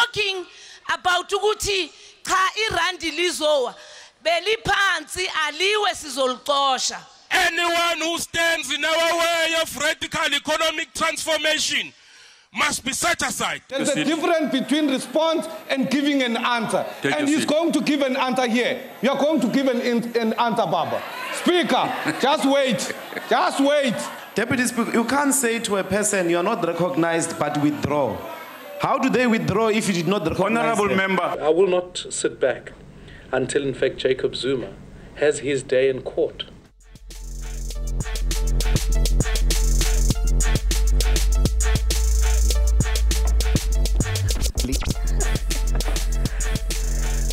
talking about ukuthi cha irandi lizowa beliphansi aliwe sizolixosha. Anyone who stands in our way of radical economic transformation must be set aside. There's a difference between response and giving an answer. And he's going to give an answer here. You're going to give an answer, Baba. Speaker, just wait. Just wait. Deputy Speaker, you can't say to a person, you are not recognized, but withdraw. How do they withdraw if you did not recognize Honorable them? member. I will not sit back until, in fact, Jacob Zuma has his day in court.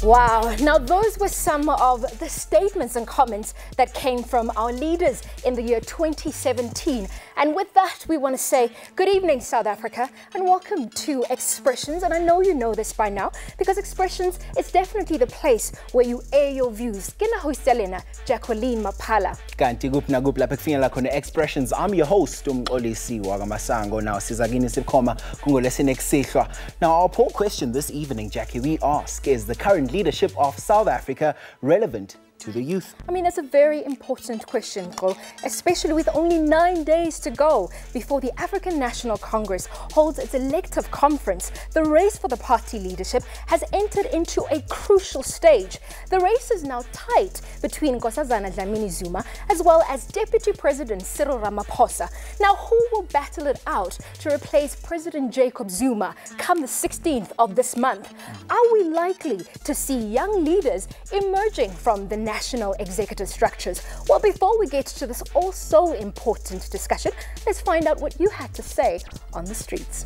Wow, now those were some of the statements and comments that came from our leaders in the year 2017. And with that, we want to say good evening, South Africa, and welcome to Expressions. And I know you know this by now, because Expressions is definitely the place where you air your views. Kina hoistelena, Jacqueline Mapala. Kanti kuphi nakuphi lapha kufinyelela khona Expressions. I'm your host, Umxolisi Wakamasango. Now, sizakini sikhoma kungolesine kusihlwa. Now, our poll question this evening, Jackie, we ask, is the current leadership of South Africa relevant to the youth? I mean, that's a very important question, Ko, especially with only 9 days to go before the African National Congress holds its elective conference. The race for the party leadership has entered into a crucial stage. The race is now tight between Nkosazana Dlamini Zuma as well as Deputy President Cyril Ramaphosa. Now, who will battle it out to replace President Jacob Zuma come the 16th of this month? Are we likely to see young leaders emerging from the national executive structures? Well, before we get to this also important discussion, let's find out what you had to say on the streets.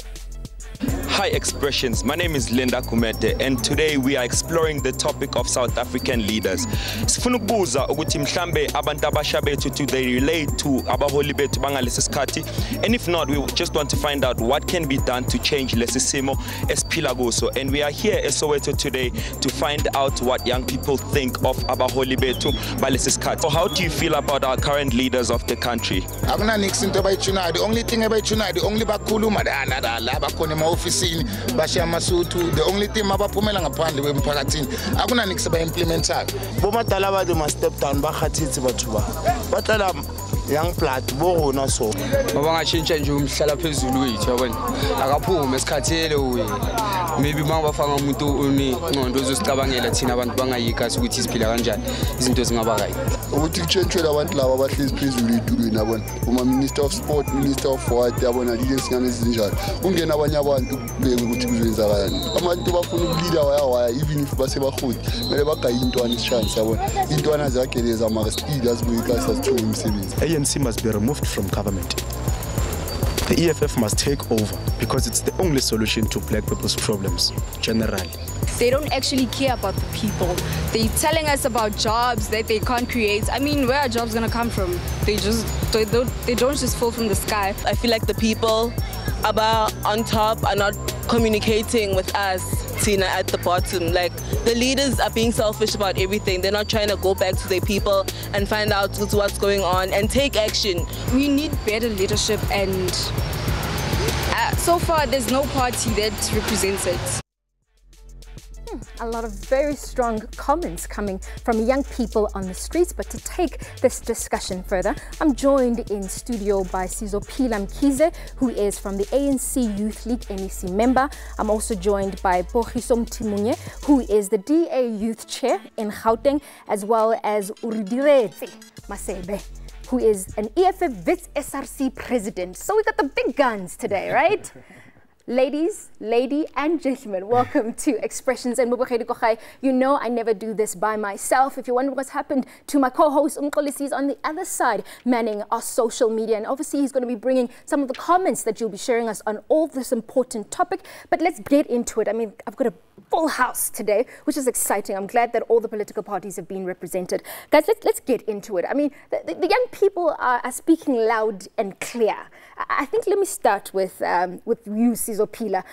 Hi Expressions, my name is Linda Kumete and today we are exploring the topic of South African leaders. Sifuna ukubuza ukuthi mhlambe abantu abasha bethu do they relate to abaholi bethu bangalesi sikhathi, and if not, we just want to find out what can be done to change lesi simo esiphila kuso. And we are here at Soweto today to find out what young people think of abaholi bethu balesi sikhathi. So how do you feel about our current leaders of the country? Akuna nix into abayichunayo. The only thing abayichunayo, the only bakhuluma la bakhona ofisini bashiya amasuthu, the only thing abaphumela ngaphandle kwemphakathini akuna nix abayimplementayo. Bomadala ba must step down bakhathitsi bathu ba batala young blood bo rona so bangatshintsha nje umhlala phezulu wethu yabona akaphuma esikhathele uwe maybe mangabafanga umuntu onengqondo ozosicabangela thina abantu bangayikasi ukuthi siphila kanjani izinto zingaba right ukuthi kuchentshwe abantu laba abahlezi phezulu etulweni yabona uma minister of sport, minister of what yabona lezinyane ezinjalo ungena abanye abantu kubeke ukuthi kuzoyenzakalani abantu bafuna ukuleader waya even if base bahodi mele bagaye intwana isishance yabona intwana zageleza ama still azibuyika sasithola umsebenzi. ANC must be removed from government. The EFF must take over because it's the only solution to black people's problems, generally. They don't actually care about the people. They're telling us about jobs that they can't create. I mean, where are jobs going to come from? They don't just fall from the sky. I feel like the people on top are not communicating with us, Tina, at the bottom. Like, the leaders are being selfish about everything. They're not trying to go back to their people and find out what's going on and take action. We need better leadership, and so far there's no party that represents it. A lot of very strong comments coming from young people on the streets. But to take this discussion further, I'm joined in studio by Sizopila Mkhize, who is from the ANC Youth League NEC member. I'm also joined by Pogiso Mtimunye, who is the DA Youth Chair in Gauteng, as well as Uridiretse Masebe, who is an EFF Wits SRC president. So we got the big guns today, right? Ladies, and gentlemen, welcome to Expressions. And you know I never do this by myself. If you wonder what's happened to my co-host Umxolisi, is on the other side manning our social media. And obviously he's going to be bringing some of the comments that you'll be sharing us on all this important topic. But let's get into it. I mean, I've got a full house today, which is exciting. I'm glad that all the political parties have been represented. Guys, let's get into it. I mean, the young people are speaking loud and clear. I think let me start with you, Sizopila.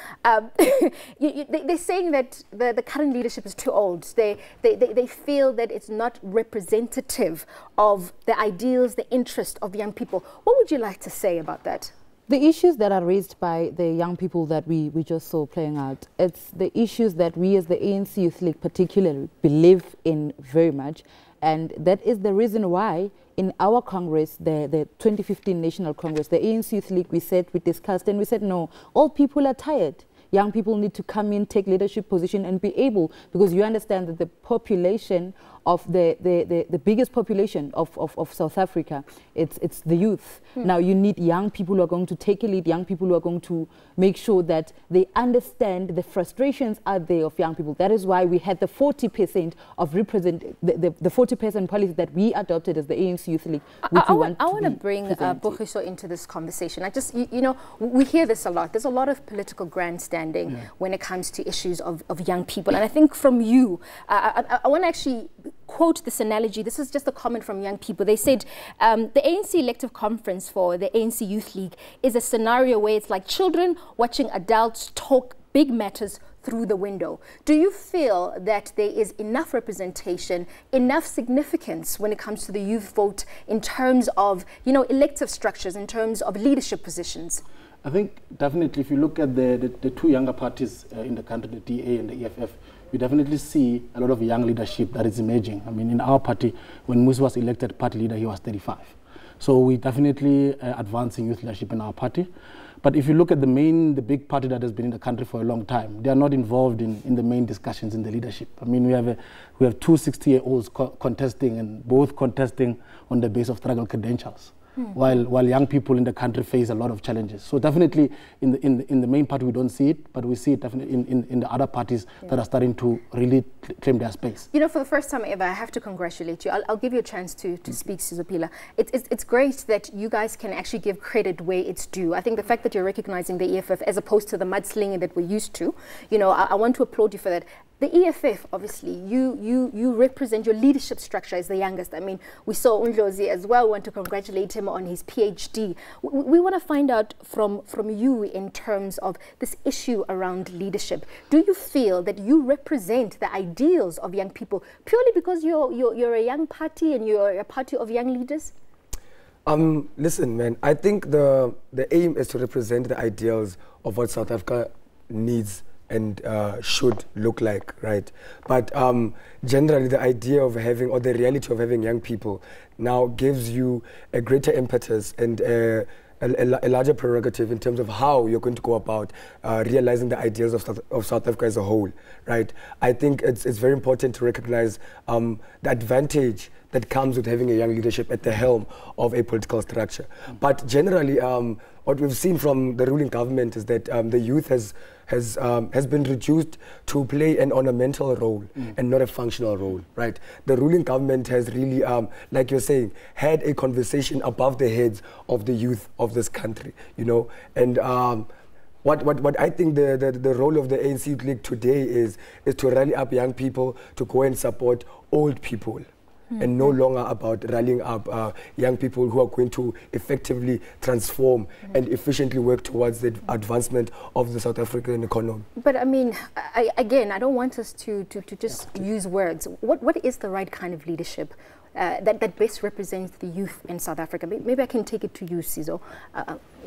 They're saying that the current leadership is too old. They feel that it's not representative of the ideals, the interest of young people. What would you like to say about that? The issues that are raised by the young people that we just saw playing out, it's the issues that we as the ANC Youth League particularly believe in very much. And that is the reason why in our Congress, the 2015 National Congress, the ANC Youth League, we discussed, and we said, no, all people are tired. Young people need to come in, take leadership position and be able, because you understand that the population of the biggest population of South Africa, it's the youth. Now you need young people who are going to take a lead, young people who are going to make sure that they understand the frustrations out there of young people. That is why we had the 40% of the 40% policy that we adopted as the ANC Youth League. I want to bring Bogiso into this conversation. I just, you know, we hear this a lot. There's a lot of political grandstanding when it comes to issues of young people. And I think from you, I want to actually quote this analogy. This is just a comment from young people. They said the ANC elective conference for the ANC Youth League is a scenario where it's like children watching adults talk big matters through the window. Do you feel that there is enough representation, enough significance when it comes to the youth vote in terms of, you know, elective structures, in terms of leadership positions? I think definitely if you look at the two younger parties in the country, the DA and the EFF, we definitely see a lot of young leadership that is emerging. I mean, in our party, when Musi was elected party leader, he was 35. So we definitely advancing youth leadership in our party. But if you look at the big party that has been in the country for a long time, they are not involved in the main discussions in the leadership. I mean, we have two 60-year-olds contesting, and both contesting on the basis of struggle credentials. While young people in the country face a lot of challenges. So definitely in the main party we don't see it, but we see it definitely in the other parties that are starting to really claim their space. You know, for the first time ever, I have to congratulate you. I'll give you a chance to speak, Sizopila. It's great that you guys can actually give credit where it's due. I think the fact that you're recognizing the EFF as opposed to the mudslinging that we're used to, you know, I want to applaud you for that. The EFF, obviously, you represent your leadership structure as the youngest. I mean, we saw Undlozi as well. We want to congratulate him on his PhD. We want to find out from you in terms of this issue around leadership. Do you feel that you represent the ideals of young people purely because you're a young party and you're a party of young leaders? Listen, man, I think the aim is to represent the ideals of what South Africa needs and should look like, right? But generally the idea of having, or the reality of having young people now gives you a greater impetus and a larger prerogative in terms of how you're going to go about realizing the ideals of South Africa as a whole, right? I think it's very important to recognize the advantage that comes with having a young leadership at the helm of a political structure. But generally, what we've seen from the ruling government is that the youth has been reduced to play an ornamental role and not a functional role, right? The ruling government has really, like you're saying, had a conversation above the heads of the youth of this country, you know? And what I think the role of the ANC Youth League today is to rally up young people to go and support old people. And no longer about rallying up young people who are going to effectively transform and efficiently work towards the advancement of the South African economy. But I mean, again, I don't want us to just use words. What is the right kind of leadership that best represents the youth in South Africa? Maybe I can take it to you, Sizo.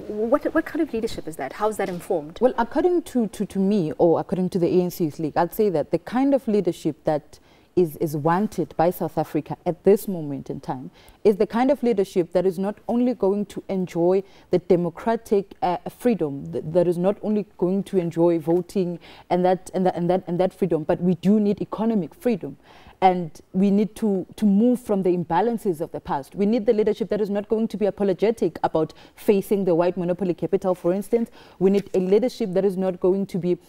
What kind of leadership is that? How is that informed? Well, according to me, or according to the ANC Youth League, I'd say that the kind of leadership that is wanted by South Africa at this moment in time is the kind of leadership that is not only going to enjoy the democratic freedom, that is not only going to enjoy voting and that freedom, but we do need economic freedom. And we need to move from the imbalances of the past. We need the leadership that is not going to be apologetic about facing the white monopoly capital, for instance. We need a leadership that is not going to be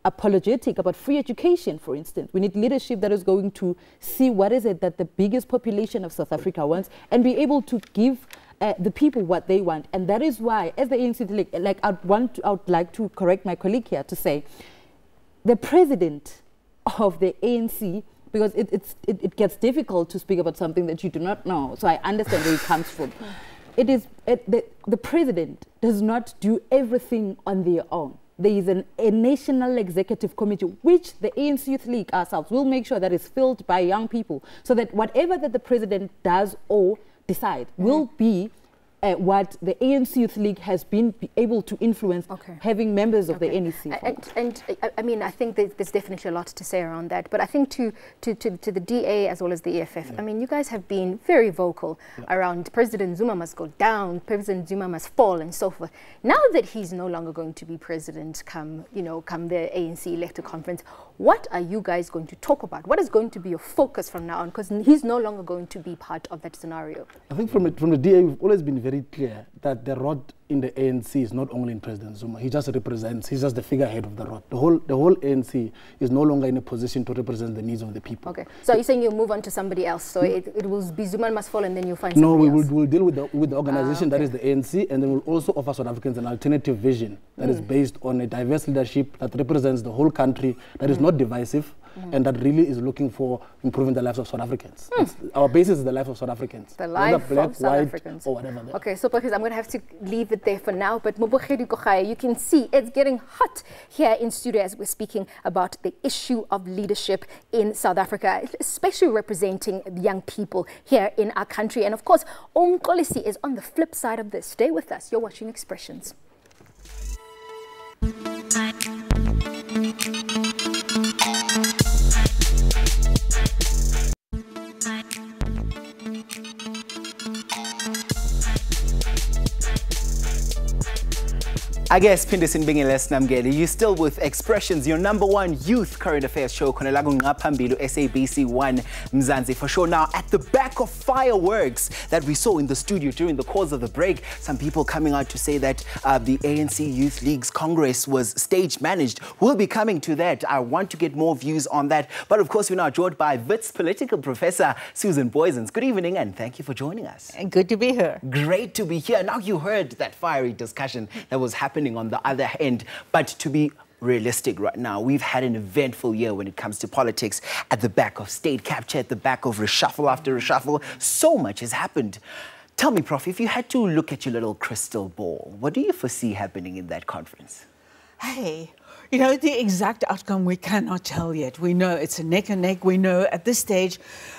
apologetic about free education, for instance. We need leadership that is going to see what is it that the biggest population of South Africa wants and be able to give the people what they want. And that is why, as the ANC, like I would like to correct my colleague here to say, the president of the ANC, because it gets difficult to speak about something that you do not know, so I understand where it comes from. The president does not do everything on their own. There is a national executive committee, which the ANC Youth League ourselves will make sure that is filled by young people, so that whatever that the president does or decide will be what the ANC Youth League has been able to influence, having members of the NEC. And I mean, I think there's definitely a lot to say around that. But I think to the DA as well as the EFF, I mean, you guys have been very vocal around President Zuma must go down, President Zuma must fall, and so forth. Now that he's no longer going to be president come the ANC elected conference, what are you guys going to talk about? What is going to be your focus from now on? Because he's no longer going to be part of that scenario. I think from the DA, we've always been very clear that the rod in the ANC is not only in President Zuma. He just represents, he's just the figurehead of the rod. The whole ANC is no longer in a position to represent the needs of the people. Okay, so you're saying you'll move on to somebody else, so it will be Zuma must fall and then you'll find somebody else? No, we'll deal with the organization that is the ANC, and then we'll also offer South Africans an alternative vision that is based on a diverse leadership that represents the whole country, that is not divisive, and that really is looking for improving the lives of South Africans. Our basis is the life of South Africans. The life black, of South white, Africans. or whatever. Okay, so because I'm going to have to leave it there for now, but Mobogedi Kochaya, you can see it's getting hot here in studio as we're speaking about the issue of leadership in South Africa, especially representing young people here in our country. And of course, Onkolisi is on the flip side of this. Stay with us. You're watching Expressions. I guess Pindesin Bingeles Namgeli, you're still with Expressions, your #1 youth current affairs show. Konelago Ngapambilu, SABC 1 Mzansi for sure. Now, at the back of fireworks that we saw in the studio during the course of the break, some people coming out to say that the ANC Youth League's Congress was stage managed. We'll be coming to that. I want to get more views on that. But of course, we're now joined by Wits political professor Susan Boysens. Good evening and thank you for joining us. And good to be here. Great to be here. Now, you heard that fiery discussion that was happening on the other end, but to be realistic right now, we've had an eventful year when it comes to politics. At the back of state capture, at the back of reshuffle after reshuffle, so much has happened. Tell me, Prof, if you had to look at your little crystal ball, what do you foresee happening in that conference? Hey, you know, the exact outcome we cannot tell yet. We know it's a neck and neck. We know at this stage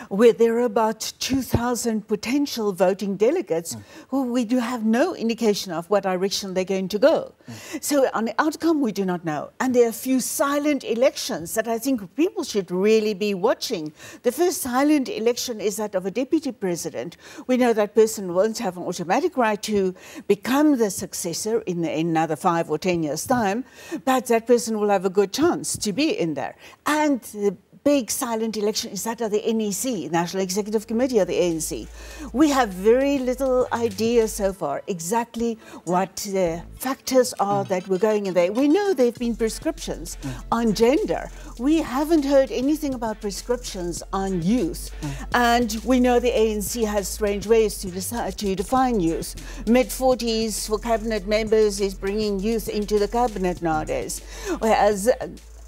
where there are about 2,000 potential voting delegates who we do have no indication of what direction they're going to go. So on the outcome, we do not know. And there are a few silent elections that I think people should really be watching. The first silent election is that of a deputy president. We know that person won't have an automatic right to become the successor in another 5 or 10 years' time, but that person will have a good chance to be in there. And the big silent election is that of the NEC, National Executive Committee of the ANC. We have very little idea so far exactly what the factors are that were going in there. We know there have been prescriptions on gender. We haven't heard anything about prescriptions on youth. And we know the ANC has strange ways to define youth. Mid-40s for cabinet members is bringing youth into the cabinet nowadays. Whereas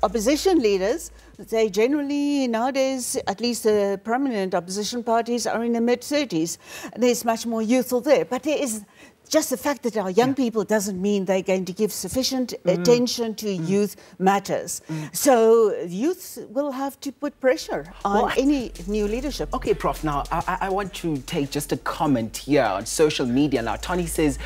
opposition leaders, they generally nowadays, at least the prominent opposition parties, are in the mid-30s. There's much more youthful there. But there is just the fact that our young people doesn't mean they're going to give sufficient attention to youth matters. So youth will have to put pressure on any new leadership. Okay, Prof, now I want to take just a comment here on social media. Now, Tony says,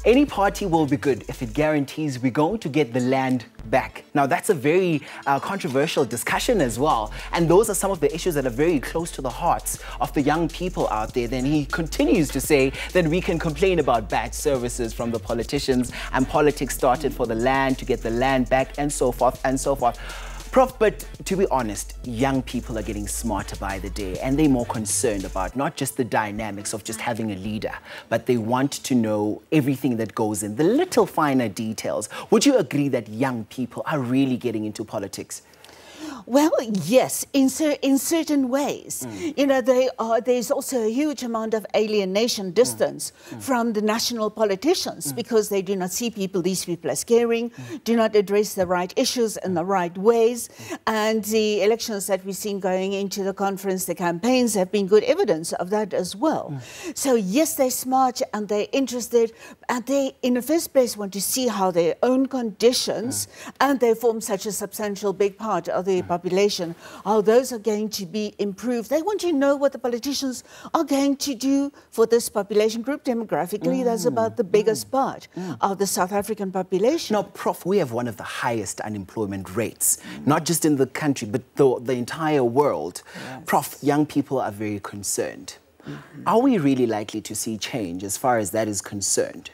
any party will be good if it guarantees we're going to get the land back. Now, that's a very controversial discussion as well. And those are some of the issues that are very close to the hearts of the young people out there. Then he continues to say that we can complain about bad services from the politicians and politics started for the land to get the land back and so forth and so forth. Prof, but to be honest, young people are getting smarter by the day and they're more concerned about not just the dynamics of just having a leader, but they want to know everything that goes in, the little finer details. Would you agree that young people are really getting into politics? Well, yes, in certain ways. You know, there's also a huge amount of alienation distance from the national politicians because they do not see these people as caring, do not address the right issues in the right ways. And the elections that we've seen going into the conference, the campaigns have been good evidence of that as well. So yes, they're smart and they're interested and they, in the first place, want to see how their own conditions and they form such a substantial big part of the population population, how those are going to be improved. They want to know what the politicians are going to do for this population group. Demographically, that's about the biggest part of the South African population. Now, Prof, we have one of the highest unemployment rates, not just in the country, but the entire world. Yes. Prof, young people are very concerned. Are we really likely to see change as far as that is concerned?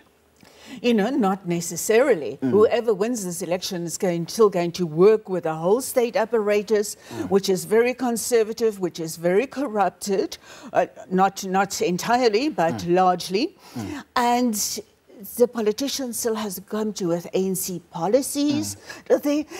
You know, not necessarily. Whoever wins this election is still going to work with a whole state apparatus, which is very conservative, which is very corrupted, not entirely, but largely. And the politicians still has to come to with ANC policies.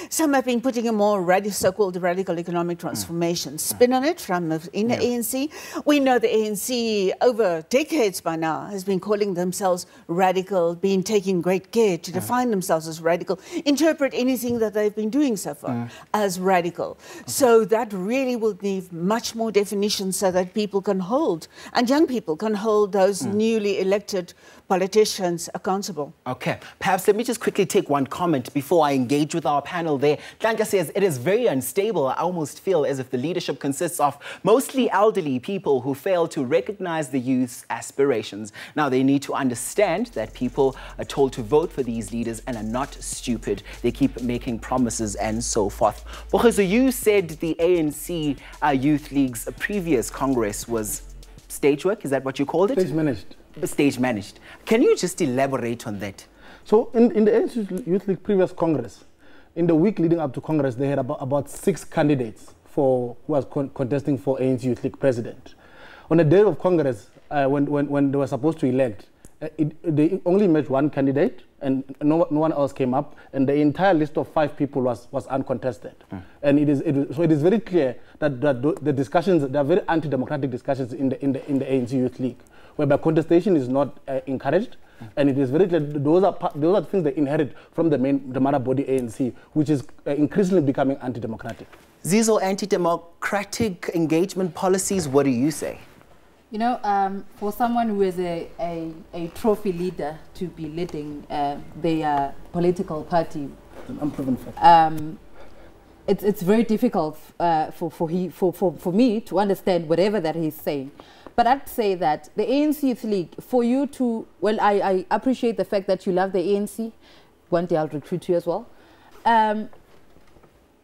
Some have been putting a more so-called radical economic transformation spin on it from in the ANC. We know the ANC over decades by now has been calling themselves radical, been taking great care to define themselves as radical, interpret anything that they've been doing so far as radical. So that really will need much more definition so that people can hold, and young people can hold those newly elected politicians accountable. Okay, perhaps let me just quickly take one comment before I engage with our panel there. Tlanka says, it is very unstable. I almost feel as if the leadership consists of mostly elderly people who fail to recognize the youth's aspirations. Now, they need to understand that people are told to vote for these leaders and are not stupid. They keep making promises and so forth. Bogezo, you said the ANC Youth League's previous Congress was stage work. Is that what you called it? Stage managed. Stage managed. Can you just elaborate on that? So in the ANC Youth League previous Congress, in the week leading up to Congress, they had about 6 candidates who was contesting for ANC Youth League president. On the day of Congress, when they were supposed to elect, they only met one candidate and no one else came up, and the entire list of 5 people was uncontested. And it is very clear that the discussions, there are very anti-democratic discussions in the ANC Youth League, whereby contestation is not encouraged, and it is very clear those are things they inherit from the mother body ANC, which is increasingly becoming anti-democratic. Zizo, anti-democratic engagement policies, what do you say? You know, for someone who is a trophy leader to be leading their political party, it's very difficult for me to understand whatever that he's saying. But I'd say that the ANC Youth League, for you to, well, I appreciate the fact that you love the ANC. One day I'll recruit you as well. The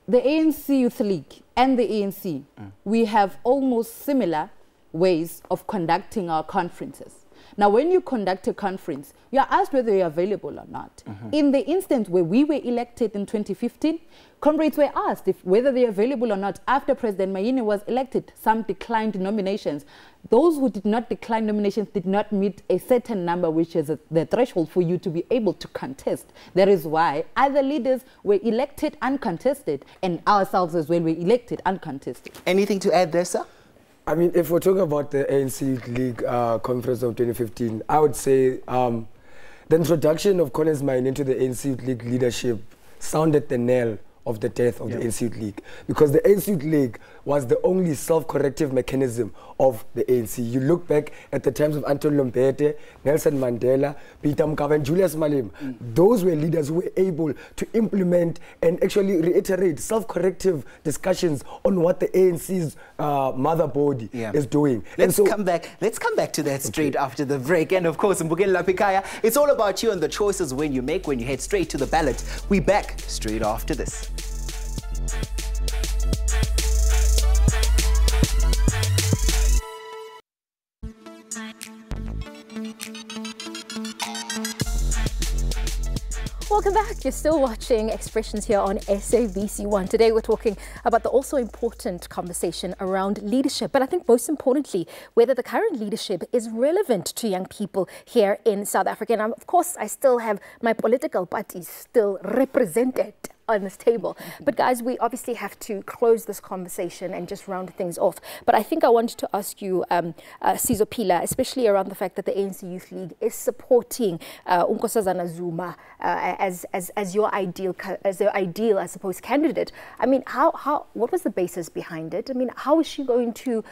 ANC Youth League and the ANC, we have almost similar ways of conducting our conferences. Now, when you conduct a conference, you are asked whether you're available or not. In the instance where we were elected in 2015, comrades were asked whether they're available or not. After President Mayini was elected, some declined nominations. Those who did not decline nominations did not meet a certain number, which is the threshold for you to be able to contest. That is why other leaders were elected uncontested, and ourselves as well were elected uncontested. Anything to add there, sir? I mean, if we're talking about the ANC Youth League conference of 2015, I would say the introduction of Collins Mine into the ANC Youth League leadership sounded the knell of the death of the ANC Youth League, because the ANC Youth League was the only self-corrective mechanism of the ANC. You look back at the times of Anton Lombete, Nelson Mandela, Peter Mokaba, and Julius Malema. Those were leaders who were able to implement and actually reiterate self-corrective discussions on what the ANC's mother body is doing. Let's come back to that straight after the break. And of course, Mbukeni Lapikaya, it's all about you and the choices when you make, when you head straight to the ballot. We back straight after this. Welcome back. You're still watching Expressions here on SABC1. Today we're talking about the also important conversation around leadership, but I think most importantly, whether the current leadership is relevant to young people here in South Africa. And of course, I still have my political party still represented on this table. But guys, we obviously have to close this conversation and just round things off. But I think I wanted to ask you, Sizopila, especially around the fact that the ANC Youth League is supporting Nkosazana Zuma as your ideal, I suppose, candidate. I mean, what was the basis behind it? I mean, how is she going to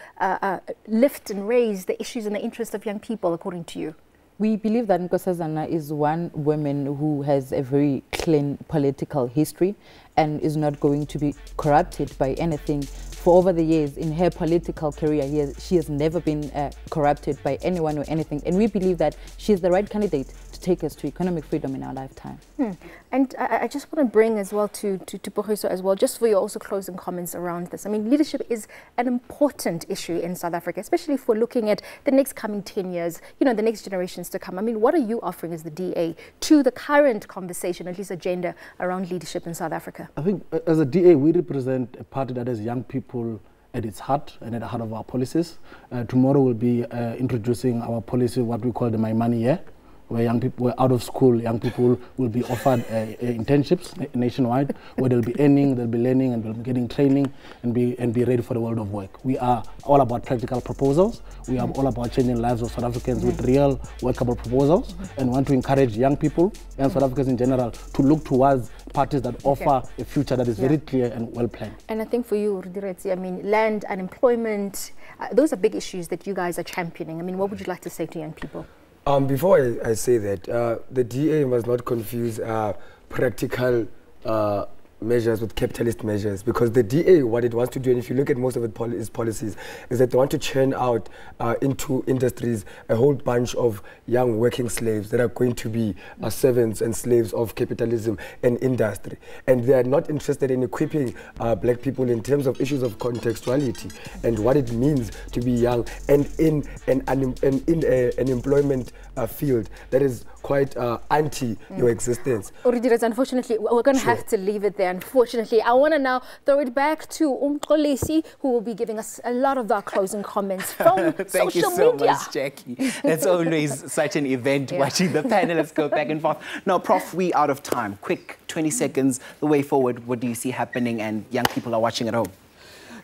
lift and raise the issues and the interests of young people, according to you? We believe that Nkosazana is one woman who has a very clean political history and is not going to be corrupted by anything. For over the years in her political career, she has never been corrupted by anyone or anything. And we believe that she is the right candidate to take us to economic freedom in our lifetime. And I just want to bring as well to Pogiso as well, just for your also closing comments around this. I mean, leadership is an important issue in South Africa, especially if we're looking at the next coming 10 years, you know, the next generations to come. I mean, what are you offering as the DA to the current conversation, at least agenda, around leadership in South Africa? I think as a DA, we represent a party that has young people at its heart and at the heart of our policies. Tomorrow we'll be introducing our policy, what we call the My Money Year, where young people, where out of school, young people will be offered internships nationwide, where they'll be earning, they'll be learning, and they'll be getting training and be ready for the world of work. We are all about practical proposals. We are all about changing lives of South Africans with real workable proposals, and want to encourage young people and South Africans in general to look towards parties that offer a future that is very clear and well planned. And I think for you, Rudiretsi, I mean, land, unemployment, those are big issues that you guys are championing. I mean, what would you like to say to young people? Before I say that, the DA must not confuse practical measures with capitalist measures, because the DA, what it wants to do, and if you look at most of its policies, is that they want to churn out into industries a whole bunch of young working slaves that are going to be servants and slaves of capitalism and industry. And they are not interested in equipping black people in terms of issues of contextuality and what it means to be young and in an employment field that is quite anti your existence. Unfortunately, we're going to have to leave it there. Unfortunately, I want to now throw it back to Umxolisi, who will be giving us a lot of our closing comments from Thank social you so media. much, Jackie. It's always such an event watching the panelists go back and forth. Now, Prof, we out of time. Quick, 20 seconds, the way forward. What do you see happening, and young people are watching at home?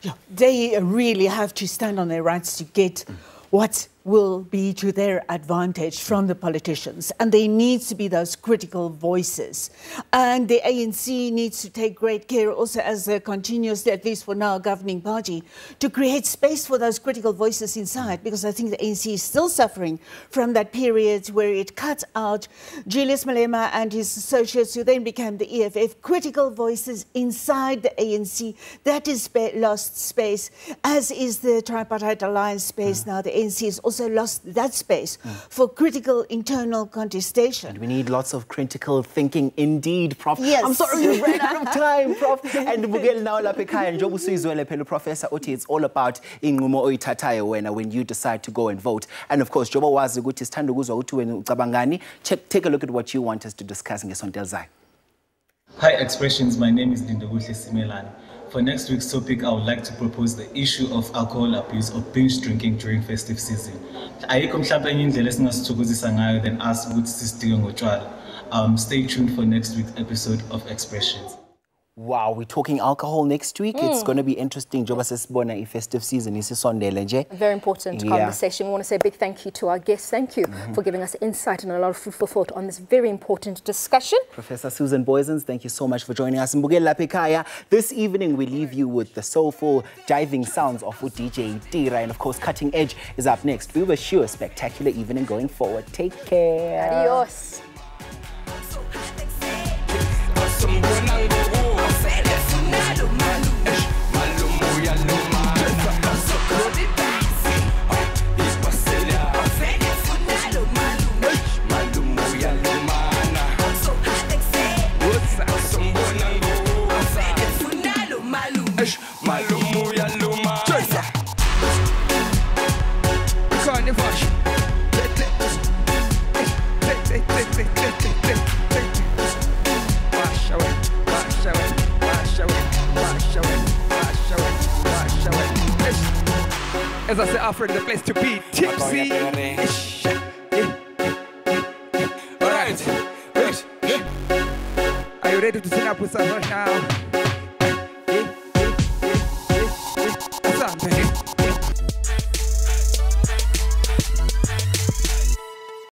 Yeah, they really have to stand on their rights to get what will be to their advantage from the politicians. And there needs to be those critical voices. And the ANC needs to take great care also as a continuously, at least for now, governing party, to create space for those critical voices inside, because I think the ANC is still suffering from that period where it cut out Julius Malema and his associates, who then became the EFF, critical voices inside the ANC. That is lost space, as is the tripartite alliance space now. The ANC is also lost that space for critical internal contestation. And we need lots of critical thinking indeed, Prof. Yes. I'm sorry we ran out of time, Prof. And Bugel now lapekaya and Jobu Suizwele Pelo Professor Oti, it's all about ingumo oitatayo when you decide to go and vote. And of course, Jobo was good to stand utu and Utabangani. Take a look at what you want us to discuss in Gesontel. Hi Expressions, my name is Lindobuhle Simelane. For next week's topic, I would like to propose the issue of alcohol abuse or binge drinking during festive season. Ayikho mhlawumbe enye indlela esingasithokozisa ngayo than us ukuthi sisitike ngotshwala. Stay tuned for next week's episode of Expressions. Wow, we're talking alcohol next week. It's going to be interesting. Joba sesibona festive season isisondele nje. Very important conversation. We want to say a big thank you to our guests. Thank you for giving us insight and a lot of food for thought on this very important discussion. Professor Susan Boysons, thank you so much for joining us. Mbugela Lapekaya, this evening we leave you with the soulful, diving sounds of DJ Tira. And of course, Cutting Edge is up next. We wish you a spectacular evening going forward. Take care. Adios. As I say, Africa, the place to be. Tipsy. All right. Are you ready to sing up with us right now?